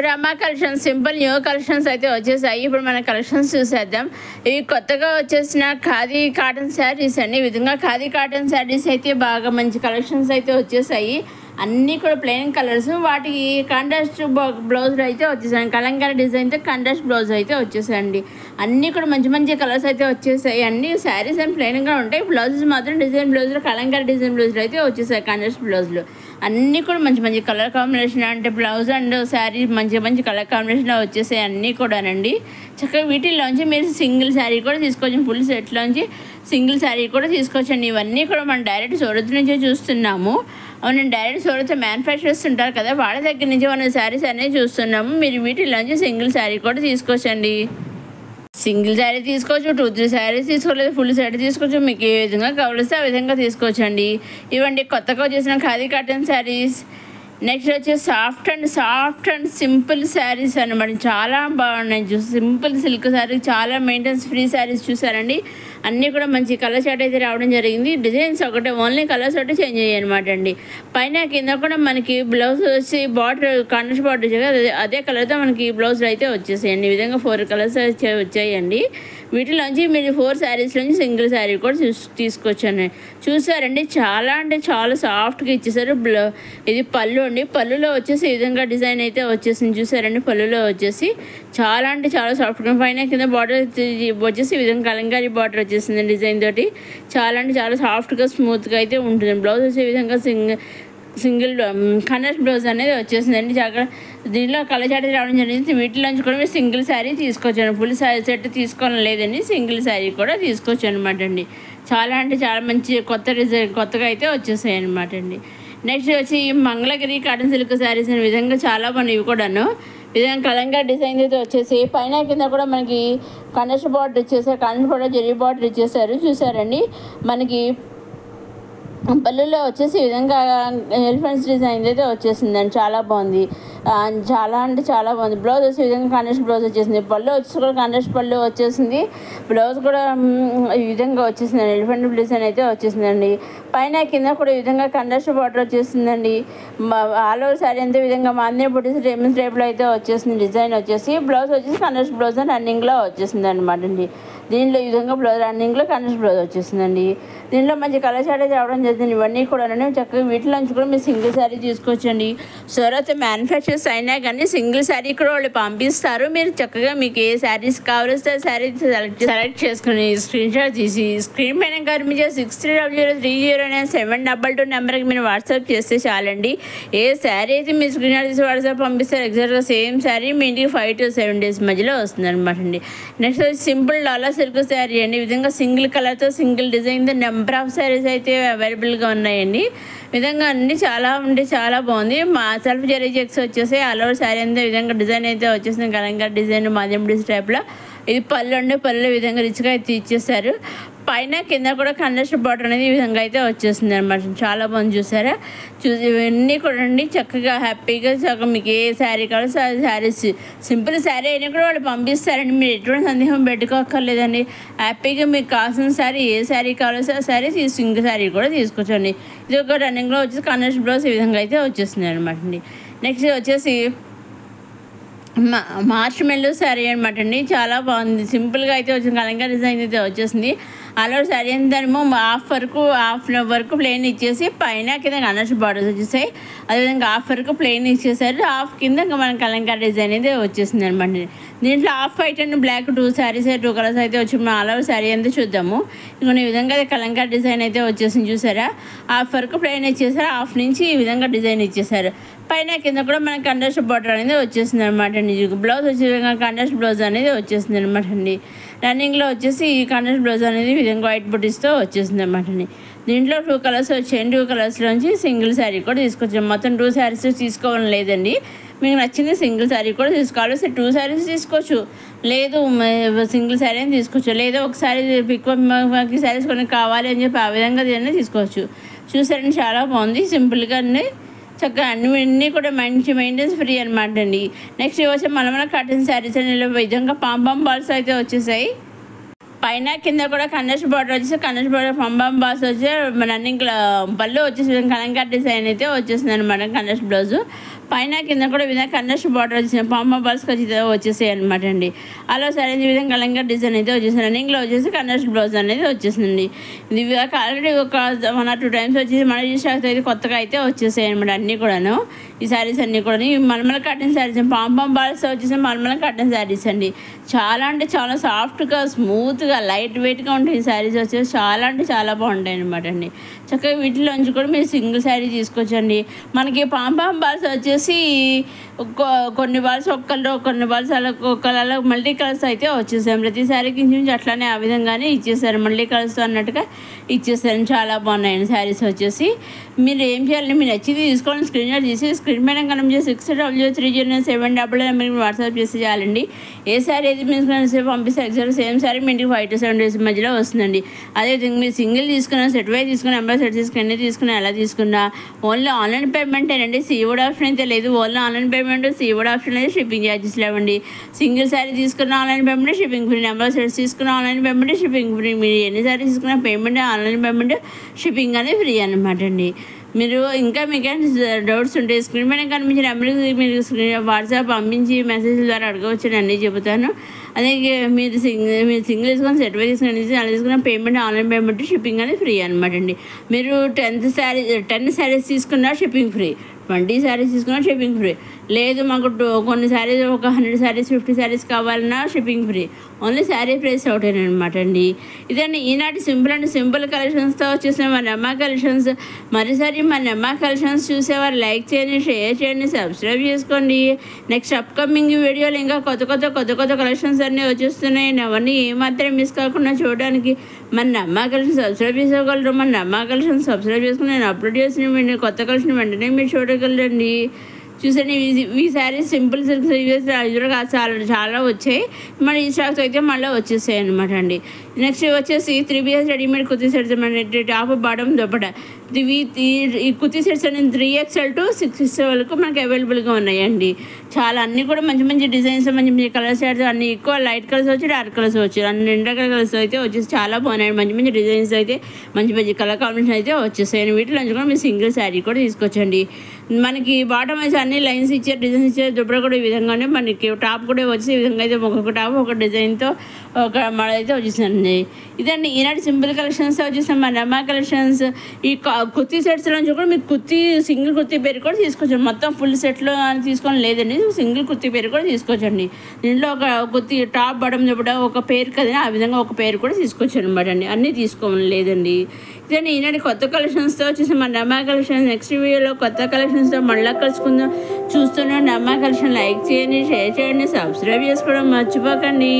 Shivarama collections simple new collections అయితే వచ్చేసాయి. ఇప్పుడు మన కలెక్షన్స్ చూసేద్దాం. ఇవి కొత్తగా వచ్చేసిన ఖాదీ కాటన్ శారీస్ అండి. ఈ విధంగా ఖాదీ కాటన్ శారీస్ అయితే బాగా మంచి కలెక్షన్స్ అయితే వచ్చేసాయి. అన్నీ కూడా ప్లెయిన్ కలర్స్, వాటికి కాంట్రాస్ట్ బ్లౌజ్ అయితే వచ్చేసాయి. కలంకారీ డిజైన్తో కాంట్రాస్ట్ బ్లౌజ్ అయితే వచ్చేసాయండి. అన్నీ కూడా మంచి మంచి కలర్స్ అయితే వచ్చేసాయి. అన్ని శారీస్ అని ప్లెయిన్గా ఉంటాయి. బ్లౌజెస్ మాత్రం డిజైన్ బ్లౌజ్లో కలంకారీ డిజైన్ బ్లౌజ్లు అయితే వచ్చేసాయి. కాంట్రాస్ట్ బ్లౌజ్లు అన్నీ కూడా మంచి మంచి కలర్ కాంబినేషన్, అంటే బ్లౌజ్ అండ్ శారీ మంచి మంచి కలర్ కాంబినేషన్లో వచ్చేసాయి అన్నీ కూడానండి. చక్కగా వీటిల్లోంచి మీరు సింగిల్ శారీ కూడా తీసుకోవచ్చు. ఫుల్ సెట్లోంచి సింగిల్ శారీ కూడా తీసుకోవచ్చండి. ఇవన్నీ కూడా మనం డైరెక్ట్ సూరత్ నుంచే చూస్తున్నాము. అవునండి, డైరెక్ట్ సూరత్ మ్యానుఫ్యాక్చరర్స్ ఉంటారు కదా, వాళ్ళ దగ్గర నుంచి మనం శారీస్ అనేవి చూస్తున్నాము. మీరు వీటిల్లోంచి సింగిల్ శారీ కూడా తీసుకోవచ్చండి. సింగిల్ శారీ తీసుకోవచ్చు, 2-3 శారీస్ తీసుకోలేదు, ఫుల్ సెట్ తీసుకోవచ్చు. మీకు ఏ విధంగా కావలిస్తే ఆ విధంగా తీసుకోవచ్చండి. ఇవ్వండి కొత్తగా వచ్చేసిన ఖాదీ కాటన్ శారీస్. నెక్స్ట్ వచ్చి సాఫ్ట్ అండ్ సింపుల్ శారీస్ అనమాట. చాలా బాగున్నాయి. సింపుల్ సిల్క్ శారీ, చాలా మెయింటెనెన్స్ ఫ్రీ శారీస్ చూసారండి. అన్నీ కూడా మంచి కలర్ చార్ట్ అయితే రావడం జరిగింది. డిజైన్స్ ఒకటే, ఓన్లీ కలర్స్ ఒకటే చేంజ్ అయ్యాయి అనమాట అండి. పైన కింద కూడా మనకి బ్లౌజ్ వచ్చి బార్డర్ కాంట్రాస్ట్ బార్డర్ వచ్చాయి, అదే కలర్తో మనకి బ్లౌజ్లు అయితే వచ్చేసాయండి. ఈ విధంగా 4 కలర్స్ వచ్చాయండి. వీటిలోంచి మీరు 4 శారీస్లోంచి సింగిల్ శారీ కూడా తీసుకొచ్చాను. చూసారండి, చాలా అంటే చాలా సాఫ్ట్గా ఇచ్చేసారు. ఇది పళ్ళు అండి. పళ్ళులో వచ్చేసి ఈ విధంగా డిజైన్ అయితే వచ్చేసింది. చూసారండి, పళ్ళులో వచ్చేసి చాలా అంటే చాలా సాఫ్ట్గా, పైన కింద బార్డర్ వచ్చేసి ఈ విధంగా కలంకారీ బార్డర్ వచ్చేసింది డిజైన్ తోటి. చాలా అంటే చాలా సాఫ్ట్గా స్మూత్గా అయితే ఉంటుంది. బ్లౌజ్ వచ్చే విధంగా సింగిల్ కలర్ బ్లౌజ్ అనేది వచ్చేసిందండి. దీనిలో కలర్ చార్ట్ రావడం జరిగింది. వీటిలోంచి కూడా మీరు సింగిల్ శారీ తీసుకోవచ్చాను. ఫుల్ శారీ సెట్ తీసుకోవడం లేదండి, సింగిల్ శారీ కూడా తీసుకోవచ్చు అనమాట అండి. చాలా అంటే చాలా మంచి కొత్త డిజైన్ కొత్తగా అయితే వచ్చేసాయి అనమాట అండి. నెక్స్ట్ వచ్చి మంగళగిరి కాటన్ సిల్క్ శారీస్ అనే విధంగా చాలా బాగున్నాయి. ఇవి కూడాను విధంగా కలంకారీ డిజైన్ అయితే వచ్చేసి పైన కింద కూడా మనకి కండస్ బార్డర్ ఇచ్చేసారు. కండస్ బార్డర్ జరీ బార్డర్ ఇచ్చేసారు. చూసారండి, మనకి పళ్ళులో వచ్చేసి ఈ విధంగా ఎలిఫెంట్స్ డిజైన్ అయితే వచ్చేసిందండి. చాలా బాగుంది, చాలా అంటే చాలా బాగుంది. బ్లౌజ్ వచ్చే విధంగా కాంట్రాస్ట్ బ్లౌజ్ వచ్చేసింది. పళ్ళు వచ్చేసి కూడా కాంట్రాస్ట్ పళ్ళు వచ్చేసింది. బ్లౌజ్ కూడా ఈ విధంగా వచ్చేసిందండి. ఎలిఫెంట్ డిజైన్ అయితే వచ్చేసిందండి. పైన కింద కూడా ఈ విధంగా కాంట్రాస్ట్ బార్డర్ వచ్చేసిందండి. ఆల్ ఓవర్ శారీ అంతే విధంగా మాందే బుటీస్ డైమండ్స్ టైప్లో అయితే వచ్చేసింది. డిజైన్ వచ్చేసి బ్లౌజ్ వచ్చేసి కాంట్రాస్ట్ బ్లౌజ్ రన్నింగ్లో వచ్చేసింది అనమాట అండి. దీనిలో ఈ విధంగా బ్లౌజ్ రన్నింగ్లో కాంట్రాస్ట్ బ్లౌజ్ వచ్చేసిందండి. దీనిలో మంచి కలర్ చార్ట్ అయితే రావడం జరిగింది. ఇవన్నీ కూడా చక్కగా వీటిలోంచి కూడా మీరు సింగిల్ శారీ తీసుకోవచ్చండి. సూరత్ మ్యానుఫ్యాక్చర్స్ అయినా కానీ సింగిల్ శారీ కూడా వాళ్ళు పంపిస్తారు. మీరు చక్కగా మీకు ఏ శారీస్ కావాలిస్తే శారీ సెలెక్ట్ చేసుకుని స్క్రీన్ షాట్ తీసి స్క్రీన్ పైన కనిపించే 6300309722 నెంబర్కి మీరు వాట్సాప్ చేస్తే చాలండి. ఏ శారీ అయితే మీరు స్క్రీన్ షాట్ తీసి వాట్సాప్ పంపిస్తారు, ఎగ్జాక్ట్గా సేమ్ శారీ మీ ఇంటికి 5 to 7 days మధ్యలో వస్తుంది అనమాట అండి. నెక్స్ట్ వచ్చి సింపుల్ డాలర్ సిల్క్ శారీ అండి. ఈ విధంగా సింగిల్ కలర్తో సింగిల్ డిజైన్తో నెంబర్ ఆఫ్ శారీస్ అయితే అవైలబుల్గా ఉన్నాయండి. విధంగా అన్ని చాలా ఉంటే చాలా బాగుంది. మా సెల్ఫ్ జరీ చెక్స్ వచ్చేసి ఆల్ ఓవర్ శారీ అంతా విధంగా డిజైన్ అయితే వచ్చేసింది. కలంకారీ డిజైన్ మాధ్యమ డిజైన్ టైప్లో. ఇది పళ్ళు అండి. పళ్ళు విధంగా రిచ్గా అయితే ఇచ్చేసారు. పైన కింద కూడా కండస్ట్ బార్డర్ అనేది ఈ విధంగా అయితే వచ్చేసింది అనమాట. చాలా బాగుంది. చూసారా, ఇవన్నీ కూడా అండి చక్కగా హ్యాపీగా చక్కగా మీకు ఏ శారీ కావాలో శారీస్ సింపుల్ శారీ అయినా కూడా వాళ్ళు పంపిస్తారండి. మీరు ఎటువంటి సందేహం పెట్టుకోక్కర్లేదండి. హ్యాపీగా మీకు కావాల్సిన శారీ ఏ శారీ కావాలో శారీ సింగిల్ శారీ కూడా తీసుకోవచ్చండి. ఇది ఒక రన్నింగ్లో వచ్చేసి కండస్ట్ బ్లౌజ్ ఈ విధంగా అయితే వచ్చేస్తుంది అనమాట అండి. నెక్స్ట్ వచ్చేసి మార్చ్ మెల్లు శారీ అనమాట అండి. చాలా బాగుంది. సింపుల్గా అయితే వచ్చింది. కలంకారీ డిజైన్ అయితే వచ్చేసింది. అలా శారీ అంతానేమో హాఫ్ వరకు ప్లెయిన్ ఇచ్చేసి పైన కింద కండస్ట్ బార్డర్స్ వచ్చేసాయి. అదేవిధంగా హాఫ్ వరకు ప్లెయిన్ ఇచ్చేసారు. హాఫ్ కింద మన కలంకారీ డిజైన్ అయితే వచ్చేసింది అనమాట. దీంట్లో half white and black 2 saris 2 colours అయితే వచ్చి మనం ఆల్ ఓవర్ శారీ అంతా చూద్దాము. ఇంకొన్ని ఈ విధంగా కలంకారీ డిజైన్ అయితే వచ్చేసింది. చూసారా, హాఫ్ వరకు ప్లెయిన్ ఇచ్చేసారు, హాఫ్ నుంచి ఈ విధంగా డిజైన్ ఇచ్చేసారు. పైన కింద కూడా మనకి కండస్ట్ బార్డర్ అనేది వచ్చేసింది అనమాట అండి. బ్లౌజ్ వచ్చే విధంగా కండస్ట్ బ్లౌజ్ అనేది వచ్చేసింది అనమాట అండి. రన్నింగ్లో వచ్చేసి ఈ కండస్ట్ బ్లౌజ్ అనేది ఈ విధంగా వైట్ బుటీస్తో వచ్చేసింది అనమాట అండి. దీంట్లో 2 కలర్స్ వచ్చాయి. 2 కలర్స్లోంచి సింగిల్ శారీ కూడా తీసుకొచ్చాము. మొత్తం 2 శారీస్ తీసుకోవడం లేదండి. మీకు నచ్చింది సింగిల్ శారీ కూడా తీసుకోవాలి. 2 శారీస్ తీసుకోవచ్చు, లేదు సింగిల్ శారీ అని తీసుకోవచ్చు, లేదా ఒకసారి పిక్ శారీస్ కొన్ని కావాలి అని చెప్పి ఆ విధంగా దీన్ని తీసుకోవచ్చు. చూసారండి, చాలా బాగుంది. సింపుల్గానే చక్కగా అన్నీ కూడా మంచి మెయింటెనెన్స్ ఫ్రీ అనమాట అండి. నెక్స్ట్ వచ్చి మలమల కాటన్ శారీస్ అనే విధంగా పాంపాం బాల్స్ అయితే వచ్చేసాయి. పైన కింద కూడా కండస్ట్ బార్డర్ వచ్చేసి కండస్ట్ బార్డర్ పంబాం బాస్ వచ్చి రన్నింగ్ పళ్ళు వచ్చేసి కలంకారీ డిజైన్ అయితే వచ్చేసింది అనమాట. కండస్ట్ బ్లౌజ్ పైన కింద కూడా విధంగా కన్నెస్ట్ బార్డర్ వచ్చేసి పాంపం బాల్స్ వచ్చేసాయి అనమాట అండి. అలా సరైన విధంగా లంగా డిజైన్ అయితే వచ్చేసి రన్నింగ్లో వచ్చేసి కన్నెస్ట్ బ్లౌజ్ అనేది వచ్చేసింది. ఇది ఆల్రెడీ ఒక 1 or 2 times వచ్చేసి మన ఈ స్టాక్ అయితే కొత్తగా అయితే వచ్చేసాయి అనమాట. అన్నీ కూడాను ఈ శారీస్ అన్నీ కూడా మల్మల కాటన్ శారీస్ పాంపం బాల్స్ వచ్చేసి మల్మల కాటన్ శారీస్ అండి. చాలా అంటే చాలా సాఫ్ట్గా స్మూత్గా లైట్ వెయిట్గా ఉంటాయి ఈ శారీస్ వచ్చేసి. చాలా అంటే చాలా బాగుంటాయి అనమాట అండి. చక్కగా వీటిలోంచి కూడా మీరు సింగిల్ శారీ తీసుకోవచ్చండి. మనకి పాంపం బాల్స్ వచ్చేసి కొన్ని బాల్స్ ఒక కలర్ కొన్ని బాల్స్ అలా ఒక కలర్ మల్టీ కలర్స్ అయితే వచ్చేసాయి. ప్రతి శారీకి నుంచి అట్లానే ఆ విధంగానే ఇచ్చేసారు, మల్టీ కలర్స్ అన్నట్టుగా ఇచ్చేసారు. చాలా బాగున్నాయండి శారీస్ వచ్చేసి. మీరు ఏం చేయాలంటే మీరు నచ్చింది తీసుకోవాలని స్క్రీన్ షాట్ తీసి స్క్రీన్ పైన కనుక 60W307 మీరు వాట్సాప్ చేసి చేయాలండి. ఏ శారీ అయితే మీరు పంపిస్తే ఎగ్జాక్ట్ సేమ్ శారీ మీ ఇంటికి 5 to 7 days మధ్యలో వస్తుందండి. అదేవిధంగా మీరు సింగిల్ తీసుకున్నా సెట్ వైజ్ తీసుకున్నా ఎంబర్ సెట్ తీసుకుని తీసుకున్నా ఎలా తీసుకున్నా ఓన్లీ ఆన్లైన్ పేమెంటేనండి. సీవుడ్ ఆప్షన్ అయితే లేదు. Only online payment Seawood option అయితే షిప్పింగ్ ఛార్జెస్ లేవండి. సింగిల్ శారీ తీసుకున్న online payment shipping free, number sets తీసుకున్న ఆన్లైన్ పేమెంట్ షిప్పింగ్ ఫ్రీ. మీరు ఎన్ని శారీ తీసుకున్న పేమెంట్ ఆన్లైన్ పేమెంట్ షిప్పింగ్ అనేది ఫ్రీ అనమాట అండి. మీరు ఇంకా మీకు డౌట్స్ ఉంటే స్క్రీన్ పైన కనిపించిన నెంబర్కి మీరు వాట్సాప్ పంపించి మెసేజ్ ద్వారా అడగవచ్చు, అన్నీ చెబుతాను. అదే మీరు సింగిల్ తీసుకొని సెట్ వైజ్ తీసుకొని అలా తీసుకున్న పేమెంట్ ఆన్లైన్ పేమెంట్ షిప్పింగ్ అనేది ఫ్రీ అనమాట అండి. మీరు 10 శారీస్ తీసుకున్నా షిప్పింగ్ ఫ్రీ, 20 శారీస్ తీసుకున్నా షిప్పింగ్ ఫ్రీ. లేదు మాకు కొన్ని శారీస్ ఒక 100 శారీస్ 50 శారీస్ కావాలన్నా shipping free. Only sari price ఒకటేనమాట అండి. ఇదండి ఈనాటి సింపుల్ కలెక్షన్స్తో వచ్చేసిన మన అమ్మ కలెక్షన్స్. మరోసారి మన అమ్మ కలెక్షన్స్ చూసేవారు లైక్ చేయండి, షేర్ చేయండి, సబ్స్క్రైబ్ చేసుకోండి. నెక్స్ట్ అప్కమింగ్ వీడియోలు ఇంకా కొత్త కలెక్షన్స్ అన్నీ వచ్చేస్తున్నాయి. అవన్నీ ఏమాత్రం మిస్ కాకుండా చూడడానికి మన అమ్మ కలెక్షన్ సబ్స్క్రైబ్ చేసుకోగలరు. మన అమ్మ కలెక్షన్ సబ్స్క్రైబ్ చేసుకుని నేను అప్లోడ్ చేసిన కొత్త కలెక్షన్ వెంటనే మీరు చూడగలరండి. చూసండి ఈ శారీస్ సింపుల్ సిల్క్ చాలా వచ్చాయి. మన ఈ స్టాక్స్ అయితే మళ్ళీ వచ్చేసాయి అనమాట అండి. నెక్స్ట్ వచ్చేసి 3BH రెడీమేడ్ కుర్తీ సెట్స్ మన టాప్ బాటమ్ దుపట్టా. ఈ కుర్తీ సెట్స్ అనేది 3XL to 6XL వరకు మనకి అవైలబుల్గా ఉన్నాయండి. చాలా అన్నీ కూడా మంచి డిజైన్స్ మంచి కలర్స్ అన్నీ ఎక్కువ లైట్ కలర్స్ వచ్చి డార్క్ కలర్స్ వచ్చి అన్ని 2 రకాల కలర్స్ అయితే వచ్చేసి చాలా బాగున్నాయి. మంచి డిజైన్స్ అయితే మంచి కలర్ కాంబినేషన్ అయితే వచ్చేసాయి. వీటిలో కూడా మీరు సింగిల్ శారీ కూడా తీసుకొచ్చండి. మనకి బాటమ్ అయితే అన్ని లైన్స్ ఇచ్చారు, డిజైన్స్ ఇచ్చారు. దుప్పట కూడా ఈ విధంగానే మనకి టాప్ కూడా వచ్చి ఈ విధంగా అయితే ఒక్కొక్క టాప్ ఒక డిజైన్తో ఒక మోడల్ అయితే వచ్చేసింది. ఇదండి ఈనాటి సింపుల్ కలెక్షన్స్ వచ్చేసాం మన అమ్మ కలెక్షన్స్. ఈ కుర్తీ సెట్స్ నుంచి కూడా మీరు సింగిల్ కుర్తీ పేరు కూడా తీసుకోవచ్చండి. మొత్తం ఫుల్ సెట్లో అని తీసుకోవడం లేదండి, సింగిల్ కుర్తీ పేరు కూడా తీసుకోవచ్చండి. దీంట్లో ఒక కుర్తీ టాప్ బాటమ్ దుపట ఒక పేరు కదా ఆ విధంగా ఒక పేరు కూడా తీసుకోవచ్చు అనమాట అండి. అన్నీ తీసుకోవాలి లేదండి. ఇదండి ఈనాటి కొత్త కలెక్షన్స్తో వచ్చేసి మన అమ్మ కలెక్షన్స్. నెక్స్ట్ వీడియోలో కొత్త కలెక్షన్స్తో మళ్ళీ కలుసుకుందాం. చూస్తున్నాం అమ్మ కలెక్షన్ లైక్ చేయండి, షేర్ చేయండి, సబ్స్క్రైబ్ చేసుకోవడం మర్చిపోకండి.